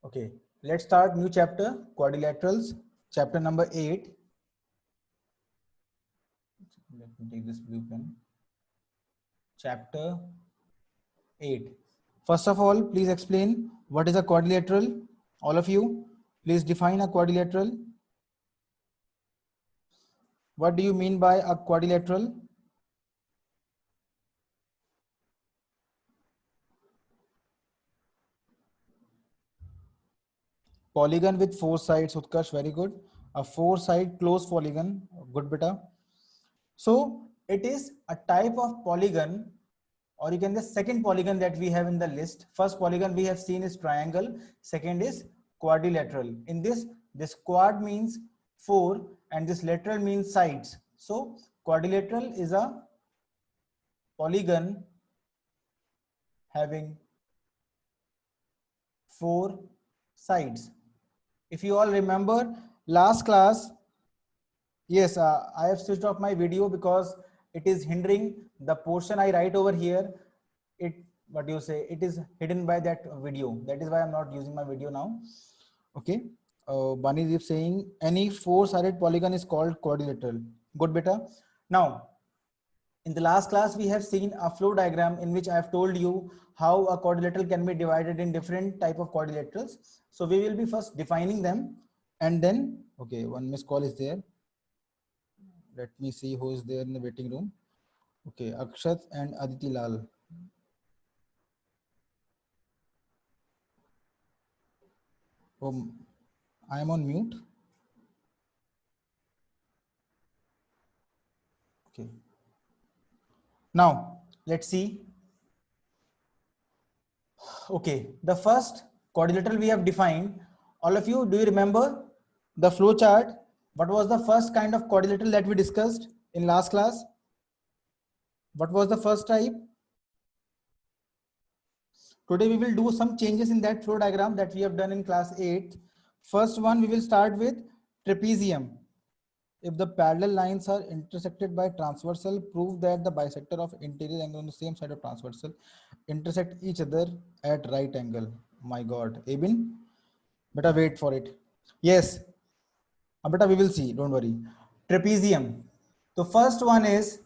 Okay, let's start new chapter, quadrilaterals, chapter number 8. Let me take this blue pen. Chapter 8. First of all, please explain what is a quadrilateral. All of you, please define a quadrilateral. What do you mean by a quadrilateral? Polygon with four sides, Utkarsh, very good. A four-side closed polygon, good beta. So it is a type of polygon, or you can the second polygon that we have in the list. First polygon we have seen is triangle, second is quadrilateral. In this quad means four and this lateral means sides. So quadrilateral is a polygon having four sides. If you all remember last class, yes, I have switched off my video because it is hindering the portion I write over here. What do you say? It is hidden by that video. That is why I'm not using my video now. Okay. Bani is saying any four-sided polygon is called quadrilateral. Good beta. Now, in the last class, we have seen a flow diagram in which I have told you how a quadrilateral can be divided in different type of quadrilaterals. So we will be first defining them, and then, okay, one missed call is there. Let me see who is there in the waiting room. Okay, Akshat and Aditi Lal. I am on mute. Okay. Now, let's see. Okay, the first quadrilateral we have defined. All of you, do you remember the flow chart? What was the first kind of quadrilateral that we discussed in last class? What was the first type? Today we will do some changes in that flow diagram that we have done in class 8. First one, we will start with trapezium. If the parallel lines are intersected by transversal, prove that the bisector of interior angle on the same side of transversal intersect each other at right angle. My God, Abin, better wait for it. Yes, beta we will see, don't worry. Trapezium. The first one is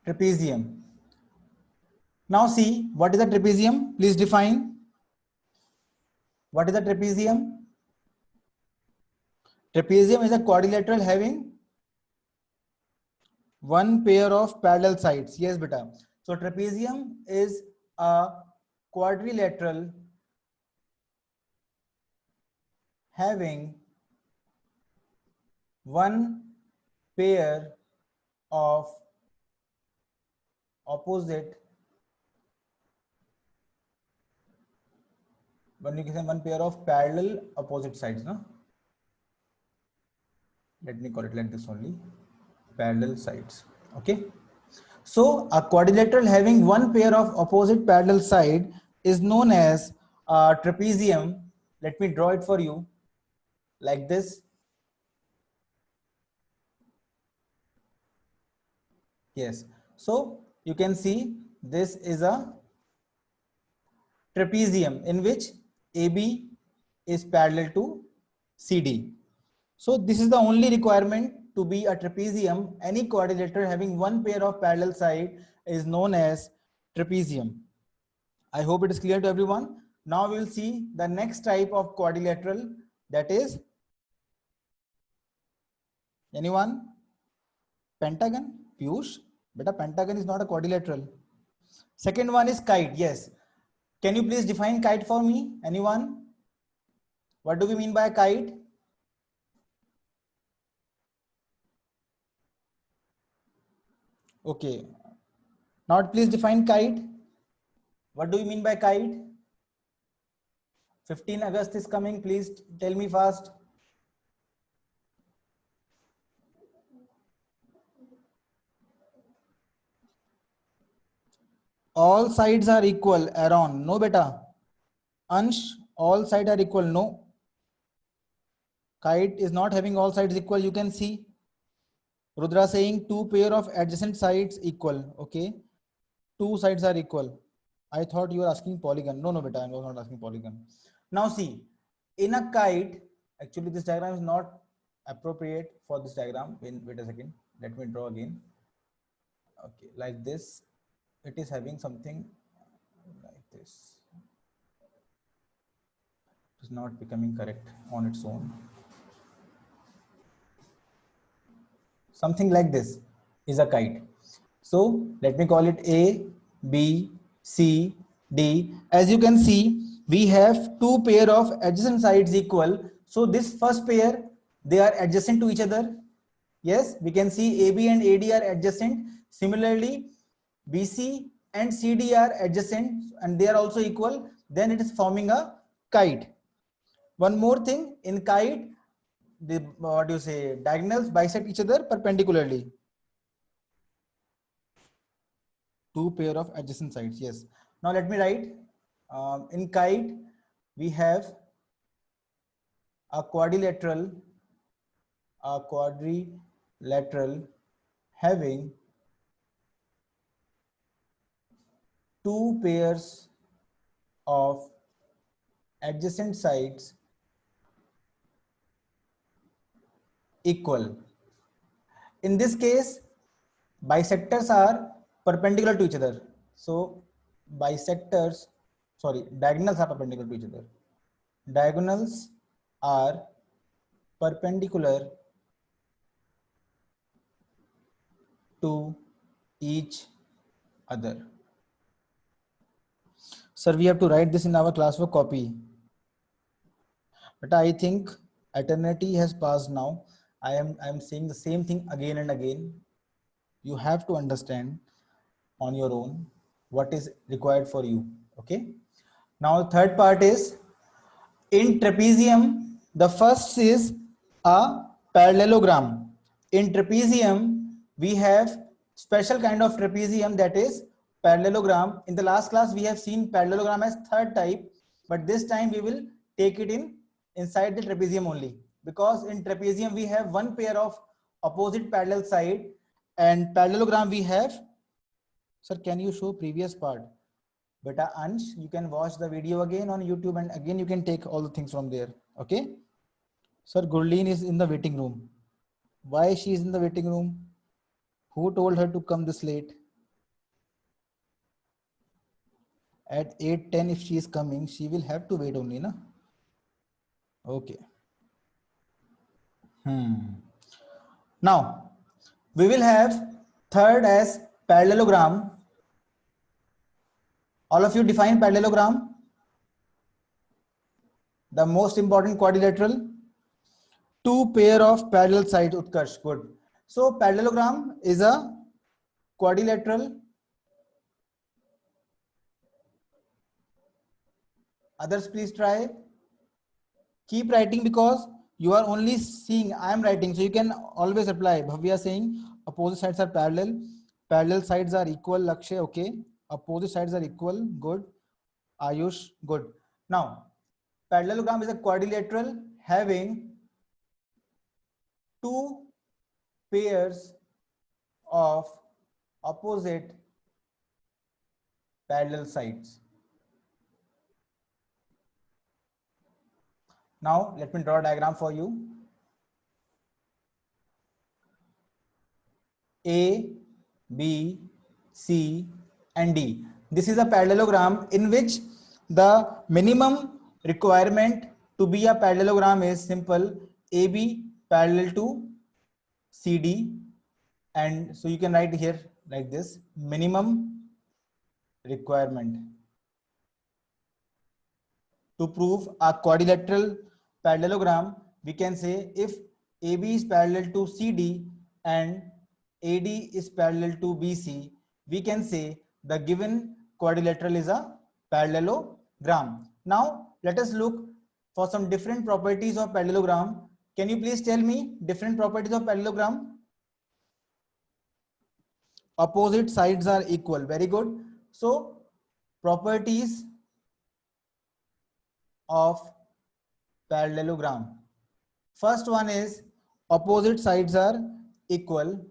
trapezium. Now see, what is a trapezium? Please define. What is a trapezium? Trapezium is a quadrilateral having one pair of parallel sides. Yes, beta. So trapezium is a quadrilateral having one pair of opposite, one pair of parallel opposite sides, no? Let me call it like this only, parallel sides. Okay. So a quadrilateral having one pair of opposite parallel side is known as trapezium. Let me draw it for you like this. Yes. So you can see this is a trapezium in which AB is parallel to CD. So this is the only requirement to be a trapezium. Any quadrilateral having one pair of parallel side is known as trapezium. I hope it is clear to everyone. Now we will see the next type of quadrilateral, that is anyone? Pentagon? Piyush? Beta, pentagon is not a quadrilateral. Second one is kite. Yes. Can you please define kite for me? Anyone? What do we mean by kite? Okay. Now please define kite. What do you mean by kite? 15 August is coming. Please tell me fast. All sides are equal. Aaron, no beta. Ansh, all sides are equal. No. Kite is not having all sides equal. You can see. Rudra saying two pair of adjacent sides equal. Okay. Two sides are equal. I thought you were asking polygon. No, beta, I was not asking polygon. Now see, in a kite, actually this diagram is not appropriate for this diagram. Wait a second. Let me draw again. Okay, like this. It is having something like this. It is not becoming correct on its own. Something like this is a kite. So let me call it A, B, C, D. As you can see, we have two pair of adjacent sides equal. So this first pair, they are adjacent to each other. Yes, we can see AB and AD are adjacent. Similarly, BC and CD are adjacent and they are also equal. Then it is forming a kite. One more thing, in kite, the what do you say, diagonals bisect each other perpendicularly. Two pair of adjacent sides. Yes. Now let me write. In kite, we have a quadrilateral having two pairs of adjacent sides equal. In this case, bisectors are perpendicular to each other. So diagonals are perpendicular to each other. Diagonals are perpendicular to each other. Sir, we have to write this in our classwork copy. But I think eternity has passed now. I am saying the same thing again and again. You have to understand on your own what is required for you. Okay. Now the third part is, in trapezium, the first is a parallelogram. In trapezium, we have special kind of trapezium, that is parallelogram. In the last class, we have seen parallelogram as third type, but this time we will take it inside the trapezium only, because in trapezium we have one pair of opposite parallel side, and parallelogram we have. Sir, can you show previous part? Beta Ansh, you can watch the video again on YouTube and again you can take all the things from there. Okay. Sir, Gurleen is in the waiting room. Why she is in the waiting room? Who told her to come this late? At 8:10, if she is coming, she will have to wait only, na? Okay. Now, we will have third as parallelogram. All of you define parallelogram. The most important quadrilateral. Two pair of parallel sides, Utkarsh, good. So parallelogram is a quadrilateral. Others, please try. Keep writing because you are only seeing, I am writing, so you can always apply. Bhavya saying opposite sides are parallel sides are equal. Lakshay, okay. Opposite sides are equal, good. Ayush, good. Now, parallelogram is a quadrilateral having two pairs of opposite parallel sides. Now, let me draw a diagram for you. A, B, C, and D. This is a parallelogram in which the minimum requirement to be a parallelogram is simple: AB parallel to CD. And so you can write here like this: minimum requirement to prove a quadrilateral parallelogram. We can say if AB is parallel to CD and AD is parallel to BC, we can say the given quadrilateral is a parallelogram. Now let us look for some different properties of parallelogram. Can you please tell me different properties of parallelogram? Opposite sides are equal. Very good. So properties of parallelogram. First one is opposite sides are equal.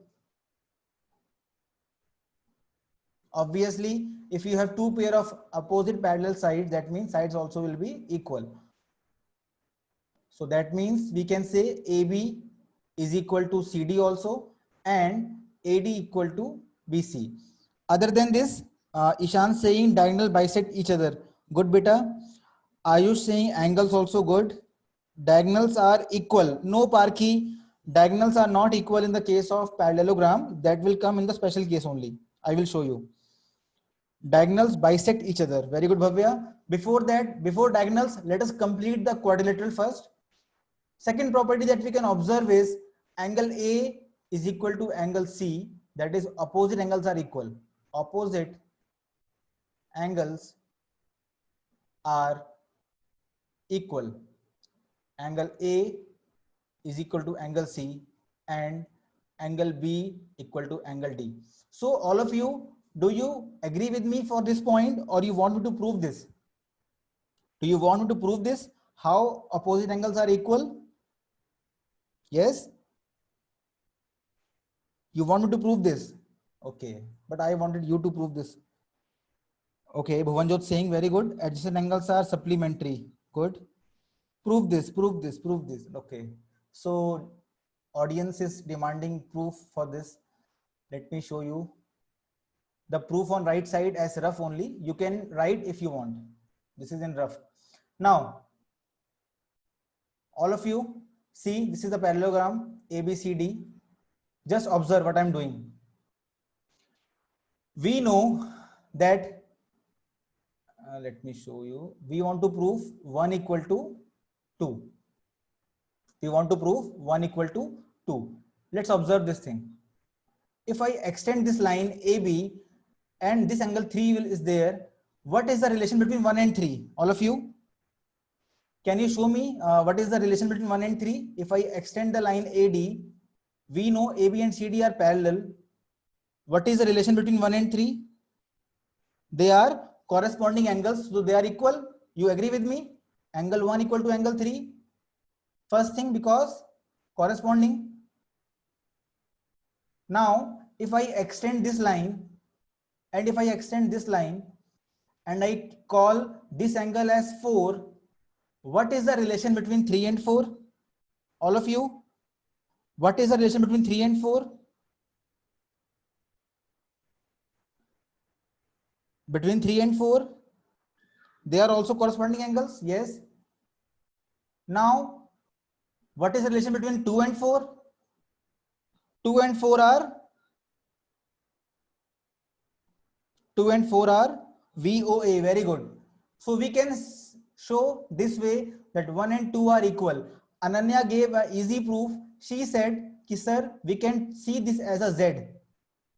Obviously, if you have two pair of opposite parallel sides, that means sides also will be equal. So that means we can say AB is equal to CD also and AD equal to BC. Other than this, Ishan saying diagonal bisect each other. Good beta. Ayush saying angles also good. Diagonals are equal. No Parky. Diagonals are not equal in the case of parallelogram. That will come in the special case only. I will show you. Diagonals bisect each other. Very good, Bhavya. Before that, before diagonals, let us complete the quadrilateral first. Second property that we can observe is angle A is equal to angle C. That is, opposite angles are equal. Opposite angles are equal. Angle A is equal to angle C and angle B equal to angle D. So all of you, do you agree with me for this point, or you want me to prove this? Do you want me to prove this? How opposite angles are equal? Yes? You want me to prove this? Okay, but I wanted you to prove this. Okay, Bhuvanjot saying very good. Adjacent angles are supplementary. Good. Prove this, prove this, prove this. Okay. So audience is demanding proof for this. Let me show you the proof on right side as rough only. You can write if you want. This is in rough. Now, all of you see, this is the parallelogram ABCD. Just observe what I'm doing. We know that, let me show you. We want to prove 1 equal to 2. We want to prove 1 equal to 2. Let's observe this thing. If I extend this line AB and this angle 3 is there, what is the relation between 1 and 3? All of you, can you show me what is the relation between 1 and 3? If I extend the line AD, we know AB and CD are parallel. What is the relation between 1 and 3? They are corresponding angles, so they are equal. You agree with me? Angle 1 equal to angle 3. First thing, because corresponding. Now, if I extend this line and if I extend this line and I call this angle as 4, what is the relation between 3 and 4? All of you, what is the relation between 3 and 4? Between 3 and 4, they are also corresponding angles. Yes. Now, what is the relation between 2 and 4? 2 and 4 are VOA. Very good. So we can show this way that 1 and 2 are equal. Ananya gave an easy proof. She said, sir, we can see this as a Z.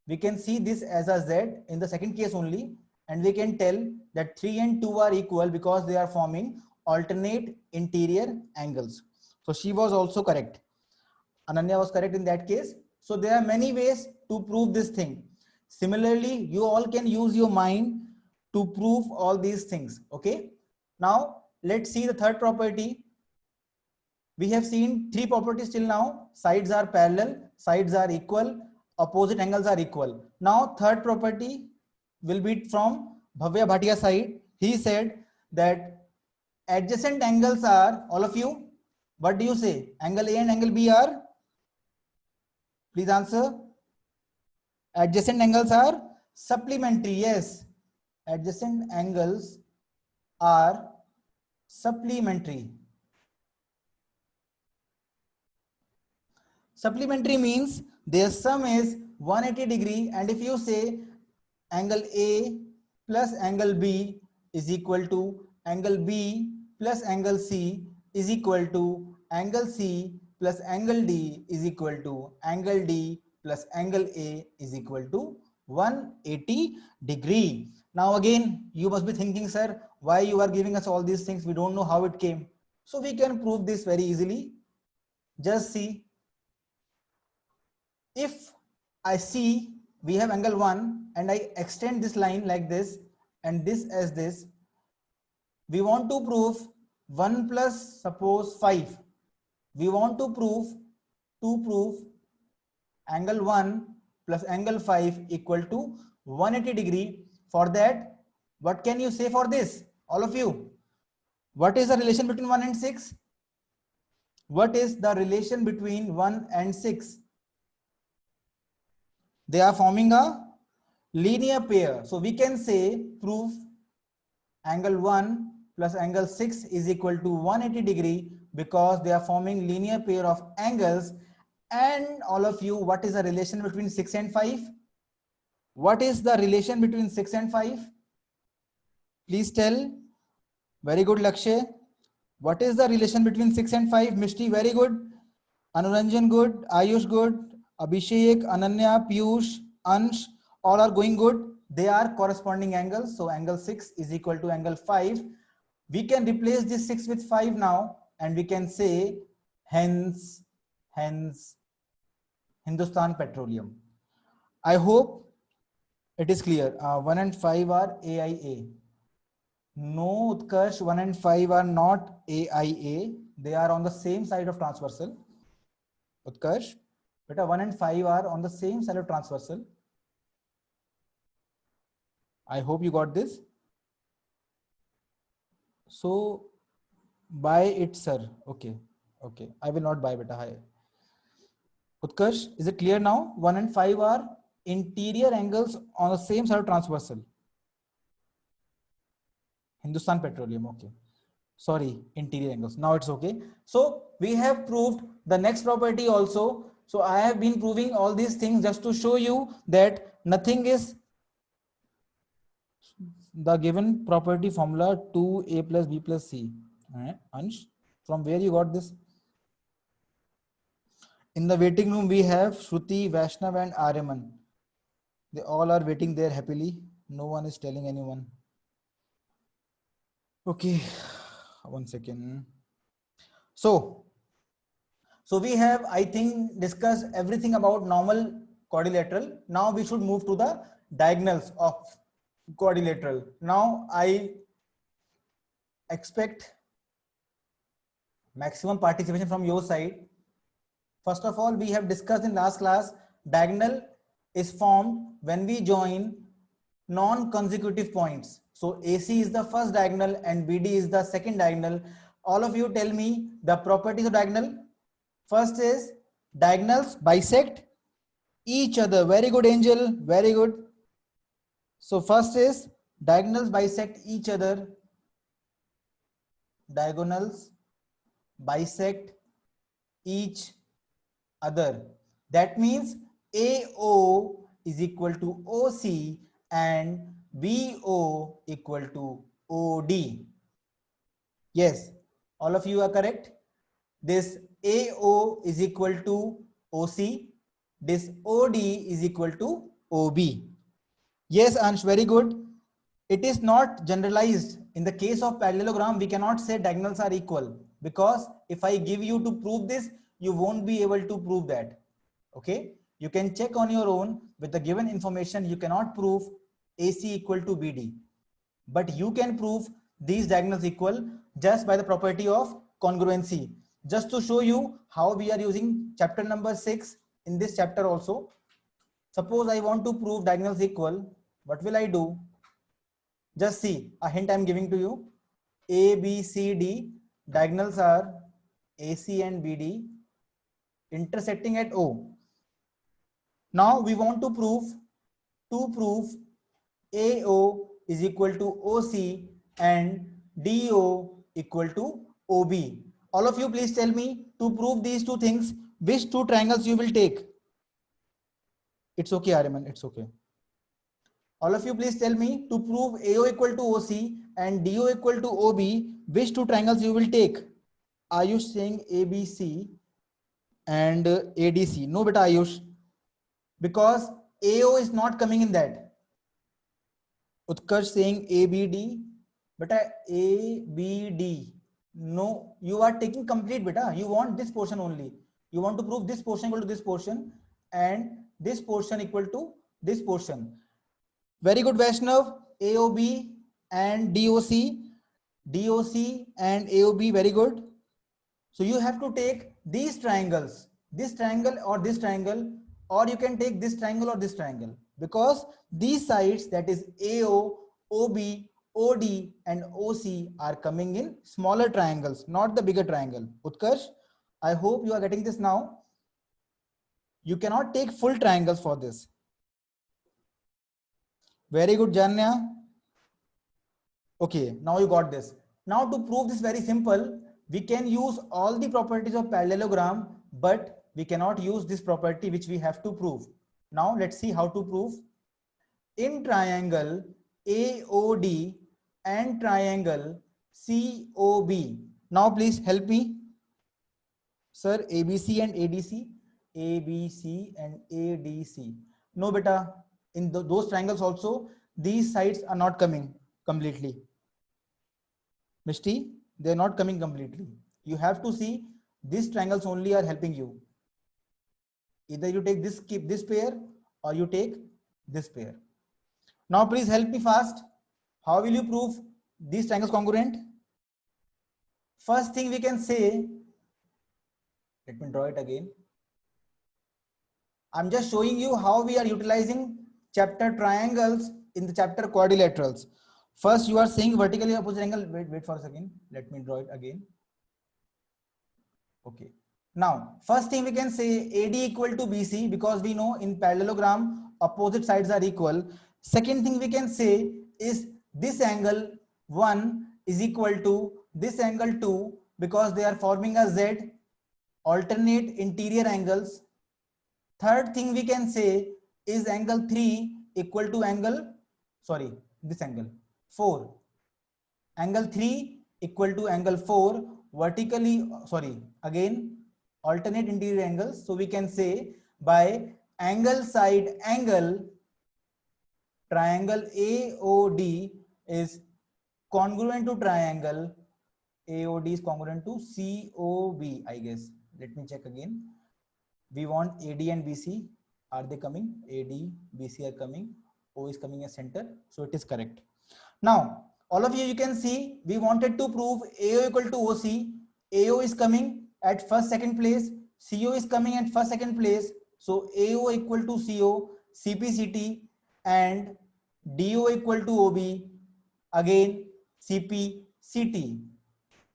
We can see this as a Z in the second case only. And we can tell that 3 and 2 are equal because they are forming alternate interior angles. So she was also correct. Ananya was correct in that case. So there are many ways to prove this thing. Similarly, you all can use your mind to prove all these things. Okay. Now let's see the third property. We have seen three properties till now. Sides are parallel, sides are equal, opposite angles are equal. Now third property will be from Bhavya Bhatia side. He said that adjacent angles are, all of you, what do you say? Angle A and angle B are? Please answer. Adjacent angles are supplementary. Yes. Adjacent angles are supplementary. Supplementary means their sum is 180 degree, and if you say angle A plus angle B is equal to angle B plus angle C is equal to angle C plus angle D is equal to angle D plus angle A is equal to 180 degree. Now again, you must be thinking, sir, why you are giving us all these things? We don't know how it came. So we can prove this very easily. Just see. If I see we have angle 1 and I extend this line like this and this as this, we want to prove 1 plus suppose 5. We want to prove angle 1 plus angle 5 equal to 180 degree. For that, what can you say for this? All of you. What is the relation between 1 and 6? What is the relation between 1 and 6? They are forming a linear pair. So we can say proof angle 1 plus angle 6 is equal to 180 degree because they are forming linear pair of angles. And all of you, what is the relation between 6 and 5? What is the relation between 6 and 5? Please tell. Very good, Lakshay. What is the relation between 6 and 5? Mishti, very good. Anuranjan, good. Ayush, good. Abhishek, Ananya, Piyush, Ansh, all are going good. They are corresponding angles. So angle 6 is equal to angle 5. We can replace this 6 with 5 now, and we can say hence Hindustan Petroleum. I hope it is clear. 1 and 5 are AIA. No, Utkarsh, 1 and 5 are not AIA. They are on the same side of transversal. Utkarsh, beta 1 and 5 are on the same side of transversal. I hope you got this. So buy it, sir. Okay. Okay. I will not buy beta. Hi. Utkarsh, is it clear now? 1 and 5 are interior angles on the same side of transversal. Hindustan Petroleum. Okay. Sorry, interior angles. Now it's okay. So we have proved the next property also. So I have been proving all these things just to show you that nothing is the given property formula 2a plus b plus c. Ansh, from where you got this? In the waiting room, we have Shruti, Vaishnav and Aryaman. They all are waiting there happily. No one is telling anyone. Okay, 1 second. So we have, I think, discussed everything about normal quadrilateral. Now we should move to the diagonals of quadrilateral. Now I expect maximum participation from your side. First of all, we have discussed in last class, diagonal is formed when we join non-consecutive points. So AC is the first diagonal and BD is the second diagonal. All of you tell me the properties of diagonal. First is diagonals bisect each other. Very good, Angel. Very good. So first is diagonals bisect each other. Diagonals bisect each other. That means AO is equal to OC and BO equal to OD. Yes, all of you are correct. This AO is equal to OC. This OD is equal to OB. Yes, Ansh, very good. It is not generalized. In the case of parallelogram, we cannot say diagonals are equal, because if I give you to prove this, you won't be able to prove that. Okay, you can check on your own with the given information. You cannot prove AC equal to BD, but you can prove these diagonals equal just by the property of congruency. Just to show you how we are using chapter number 6 in this chapter also. Suppose I want to prove diagonals equal. What will I do? Just see a hint I am giving to you. A, B, C, D diagonals are AC and BD intersecting at O. Now we want to prove AO is equal to OC and DO equal to OB. All of you please tell me, to prove these two things, which two triangles you will take. It's okay, Aryaman, it's okay. All of you please tell me, to prove AO equal to OC and DO equal to OB, which two triangles you will take. Ayush saying ABC and ADC. No beta Ayush, because AO is not coming in that. Utkarsh saying ABD, beta ABD. No, you are taking complete beta. You want this portion only. You want to prove this portion equal to this portion and this portion equal to this portion. Very good, Vaishnav. AOB and DOC. DOC and AOB, very good. So you have to take these triangles, this triangle or this triangle, or you can take this triangle or this triangle. because these sides, that is AO, OB, OD and OC, are coming in smaller triangles, not the bigger triangle. Utkarsh, I hope you are getting this now. You cannot take full triangles for this. Very good, Janya. Okay, now you got this. Now to prove this very simple, we can use all the properties of parallelogram, but we cannot use this property which we have to prove. Now let's see how to prove. In triangle AOD and triangle COB. Now please help me. Sir, ABC and ADC. ABC and ADC. No beta, in those triangles also, these sides are not coming completely. Mishti, they are not coming completely. You have to see these triangles only are helping you. Either you take this, keep this pair, or you take this pair. Now please help me fast. How will you prove these triangles congruent? First thing we can say, let me draw it again. I'm just showing you how we are utilizing chapter triangles in the chapter quadrilaterals. First, you are saying vertically opposite angle. Wait for a second. Let me draw it again. Okay. Now, first thing we can say AD equal to BC, because we know in parallelogram opposite sides are equal. Second thing we can say is this angle 1 is equal to this angle 2, because they are forming a Z, alternate interior angles. Third thing we can say is angle 3 equal to angle, sorry, this angle 4. Angle 3 equal to angle 4 vertically, sorry, again alternate interior angles. So we can say by angle side angle, triangle AOD is congruent to triangle AOD is congruent to COB, I guess. Let me check again. We want AD and BC. Are they coming? AD, BC are coming. O is coming as center. So it is correct. Now, all of you can see we wanted to prove AO equal to OC. AO is coming at first, second place. CO is coming at first, second place. So AO equal to CO, CPCT, and DO equal to OB, again CPCT.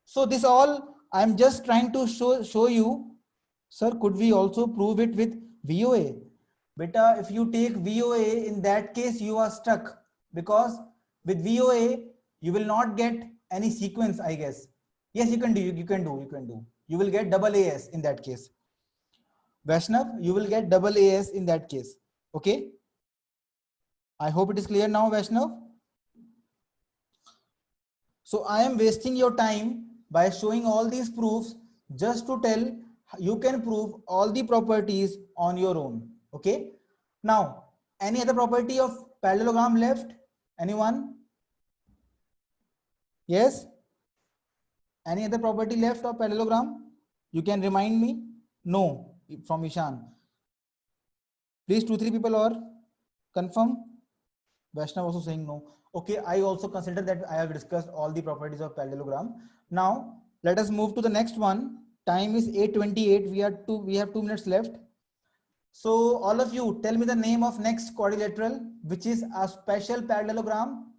So this all I'm just trying to show you. Sir, could we also prove it with VOA? Beta, if you take VOA, in that case you are stuck, because with VOA you will not get any sequence, I guess. Yes, you can do. You will get double AS in that case. Vaishnav, you will get double AS in that case. Okay. I hope it is clear now, Vaishnav. So I am wasting your time by showing all these proofs just to tell you can prove all the properties on your own. Okay. Now, any other property of parallelogram left? Anyone? Yes? Any other property left of parallelogram? You can remind me? No, from Ishan. Please, 2-3 people or confirm. Vaishnav also saying no. Okay, I also consider that I have discussed all the properties of parallelogram. Now, let us move to the next one. Time is 8:28. We have 2 minutes left. So all of you tell me the name of next quadrilateral, which is a special parallelogram.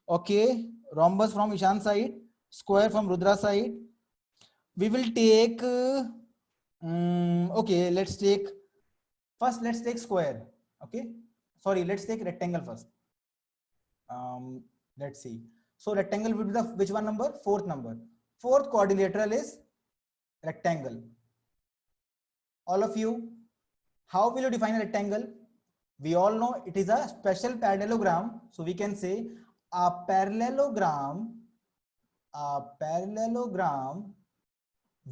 Okay, rhombus from Ishan side, square from Rudra side. We will take, okay, let's take square. Okay, sorry, let's take rectangle first. Let's see. So rectangle will be the which one number? 4th number. 4th quadrilateral is rectangle. All of you, how will you define a rectangle? We all know it is a special parallelogram. So we can say a parallelogram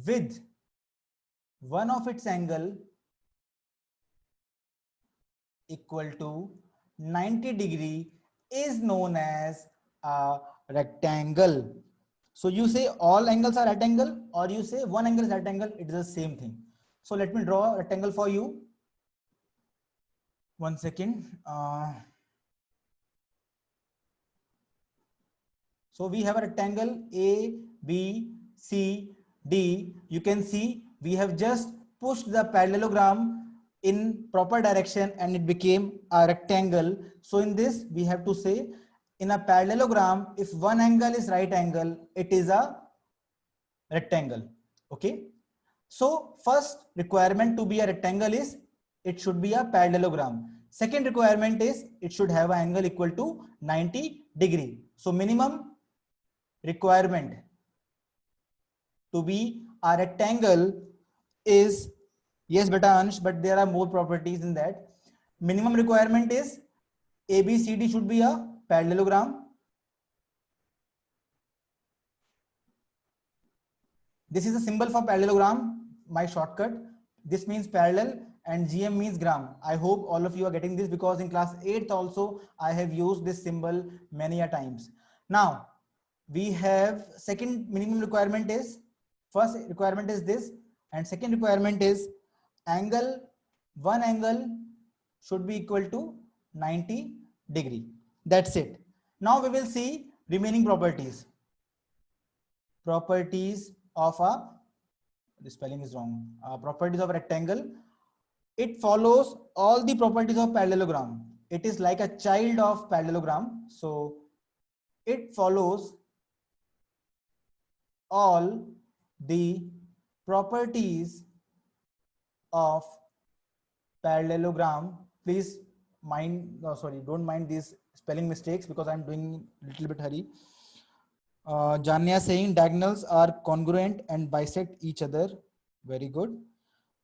with one of its angle equal to 90 degree is known as a rectangle. So you say all angles are rectangle, or you say one angle is rectangle, it is the same thing. So let me draw a rectangle for you. 1 second. So we have a rectangle A, B, C, D. You can see we have just pushed the parallelogram in proper direction and it became a rectangle. So in this, we have to say in a parallelogram, if one angle is right angle, it is a rectangle. Okay. So first requirement to be a rectangle is it should be a parallelogram. Second requirement is it should have an angle equal to 90 degree. So minimum requirement to be a rectangle is, yes beta Ansh, but there are more properties in that. Minimum requirement is ABCD should be a parallelogram. This is a symbol for parallelogram, my shortcut. This means parallel and GM means gram. I hope all of you are getting this because in class 8th also I have used this symbol many a times. Now we have second minimum requirement is, first requirement is this, and second requirement is one angle should be equal to 90 degree. That's it. Now we will see remaining properties. Properties of a, the spelling is wrong, properties of a rectangle. It follows all the properties of parallelogram. It is like a child of parallelogram. So it follows all the properties of parallelogram. Please mind, sorry, don't mind these spelling mistakes because I'm doing a little bit hurry. Janya saying diagonals are congruent and bisect each other. Very good.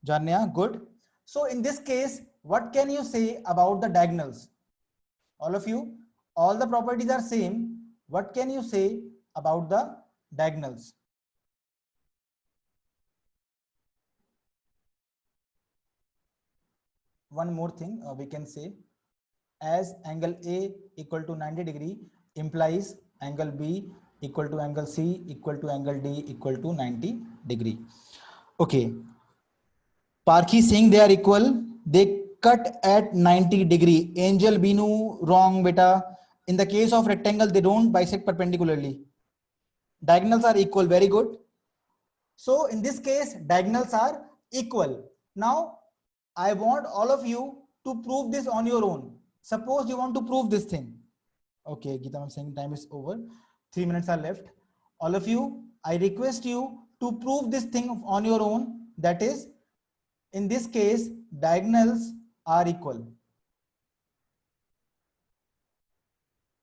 Janya, good. So in this case, what can you say about the diagonals? All of you, all the properties are same. What can you say about the diagonals? One more thing we can say, as angle A equal to 90 degree implies angle B equal to angle C equal to angle D equal to 90 degree. Okay. Parkhi saying they are equal. They cut at 90 degree. Angel Binu, wrong beta. In the case of rectangle, they don't bisect perpendicularly. Diagonals are equal. Very good. So in this case, diagonals are equal. Now, I want all of you to prove this on your own. Suppose you want to prove this thing. Okay, Geeta, I'm saying time is over. 3 minutes are left. All of you, I request you to prove this thing on your own. That is, in this case, diagonals are equal.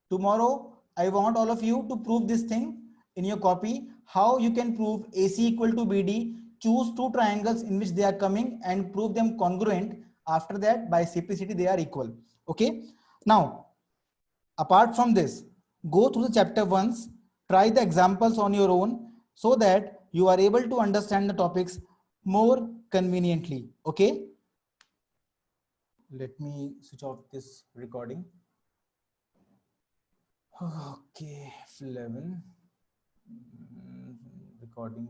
Tomorrow, I want all of you to prove this thing in your copy. How you can prove AC equal to BD. Choose two triangles in which they are coming and prove them congruent. After that, by simplicity, they are equal. Okay. Now, apart from this, go through the chapter once, try the examples on your own so that you are able to understand the topics more conveniently. Okay. Let me switch off this recording. Okay, 11 recording